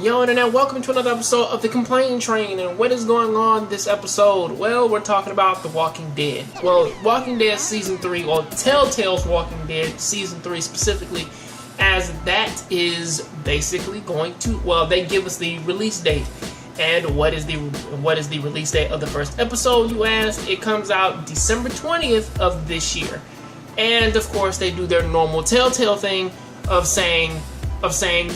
Yo, Internet, welcome to another episode of The Complaint Train. And what is going on this episode? Well, we're talking about The Walking Dead. Well, Walking Dead Season 3, or Telltale's Walking Dead Season 3 specifically, as that is basically going to, well, they give us the release date. And what is the release date of the first episode, you asked? It comes out December 20th of this year. And, of course, they do their normal Telltale thing of saying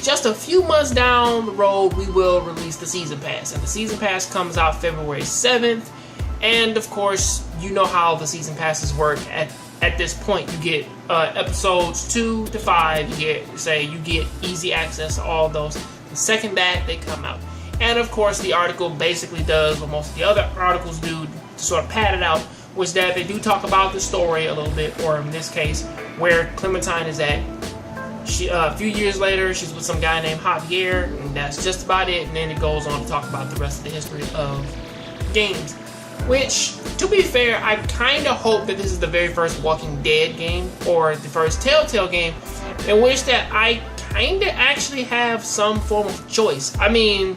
just a few months down the road we will release the season pass, and the season pass comes out February 7th. And of course, you know how the season passes work. At this point, you get episodes 2 to 5. You get easy access to all those. The second that they come out, and of course, the article basically does what most of the other articles do to sort of pad it out, was that they do talk about the story a little bit, or in this case, where Clementine is at. A few years later, she's with some guy named Javier, and that's just about it. And then it goes on to talk about the rest of the history of games. Which, to be fair, I kind of hope that this is the very first Walking Dead game, or the first Telltale game, in which that I kind of actually have some form of choice. I mean,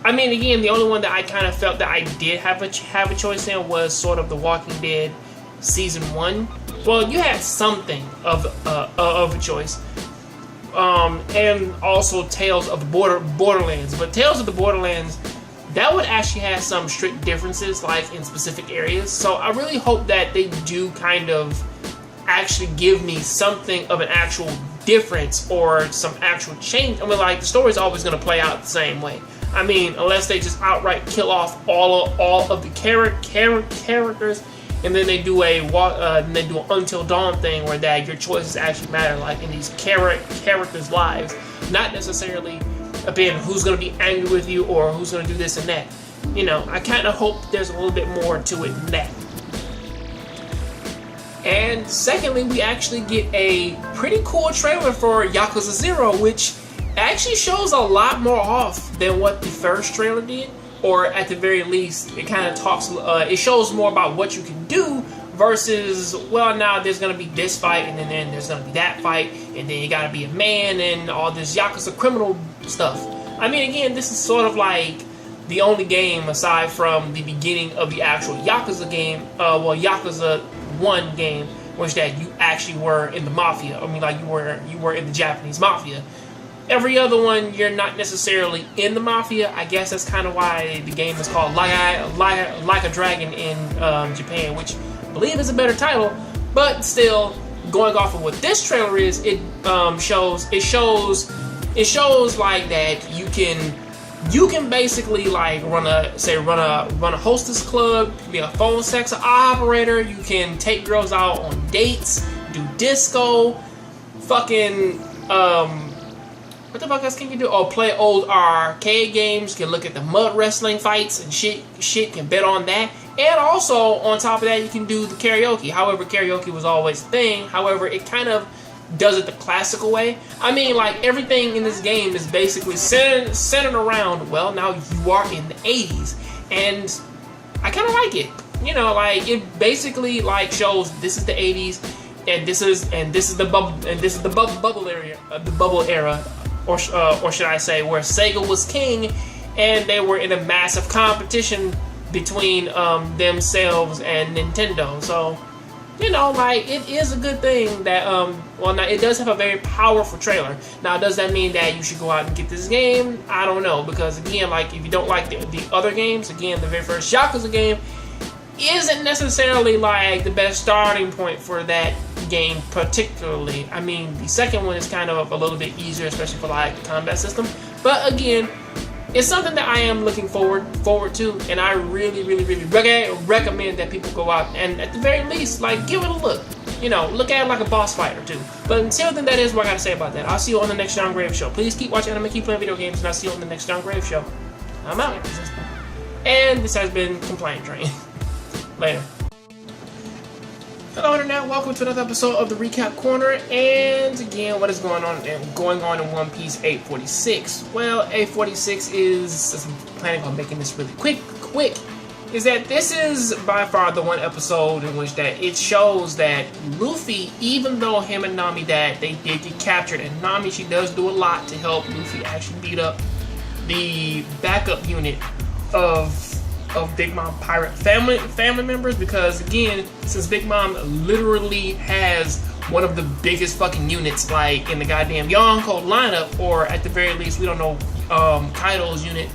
again, the only one that I kind of felt that I did have a choice in was sort of The Walking Dead Season 1. Well, you had something of a choice. And also Tales of the Borderlands. But Tales of the Borderlands, that would actually have some strict differences, like in specific areas. So I really hope that they do kind of actually give me something of an actual difference or some actual change. I mean, like, the story's always going to play out the same way. I mean, unless they just outright kill off all of the characters. And then they do an Until Dawn thing where that your choices actually matter, like in these characters' lives, not necessarily being who's going to be angry with you or who's going to do this and that. You know, I kind of hope there's a little bit more to it than that. And secondly, we actually get a pretty cool trailer for Yakuza 0, which actually shows a lot more off than what the first trailer did. Or at the very least, it kind of talks, it shows more about what you can do versus, well, now there's going to be this fight, and then there's going to be that fight, and then you got to be a man, and all this Yakuza criminal stuff. I mean, again, this is sort of like the only game aside from the beginning of the actual Yakuza game, Yakuza 1 game, which that you actually were in the Mafia. I mean, like, you were in the Japanese Mafia. Every other one, you're not necessarily in the Mafia. I guess that's kind of why the game is called Like a Dragon in Japan, which I believe is a better title. But still, going off of what this trailer is, it shows like that you can basically like run a hostess club, be a phone sex operator. You can take girls out on dates, do disco, fucking what the fuck else can you do? Oh, play old arcade games, can look at the mud wrestling fights and shit, can bet on that. And also, on top of that, you can do the karaoke. However, karaoke was always a thing. However, it kind of does it the classical way. I mean, like, everything in this game is basically centered around, well, now you are in the 80s. And I kind of like it. You know, like, it basically, like, shows this is the 80s, and this is the bubble era. Or should I say, where Sega was king, and they were in a massive competition between themselves and Nintendo. So, you know, like, it is a good thing that, now, it does have a very powerful trailer. Now, does that mean that you should go out and get this game? I don't know, because, again, like, if you don't like the other games, again, the very first Yakuza game isn't necessarily, like, the best starting point for that game particularly. I mean, the second one is kind of a little bit easier, especially for, like, the combat system. But, again, it's something that I am looking forward to, and I really recommend that people go out and, at the very least, like, give it a look. You know, look at it like a boss fight or two. But until then, that is what I gotta say about that. I'll see you on the next John Graves Show. Please keep watching anime, keep playing video games, and I'll see you on the next John Graves Show. I'm out. And this has been Complaint Train. Later. Hello, Internet. Welcome to another episode of the Recap Corner. And again, what is going on in One Piece 846? Well, 846 is, I'm planning on making this really quick, is that this is by far the one episode in which that it shows that Luffy, even though him and Nami, that they did get captured, and Nami, she does do a lot to help Luffy actually beat up the backup unit of Big Mom pirate family members, because again, since Big Mom literally has one of the biggest fucking units like in the goddamn Yonko lineup, or at the very least we don't know Kaido's unit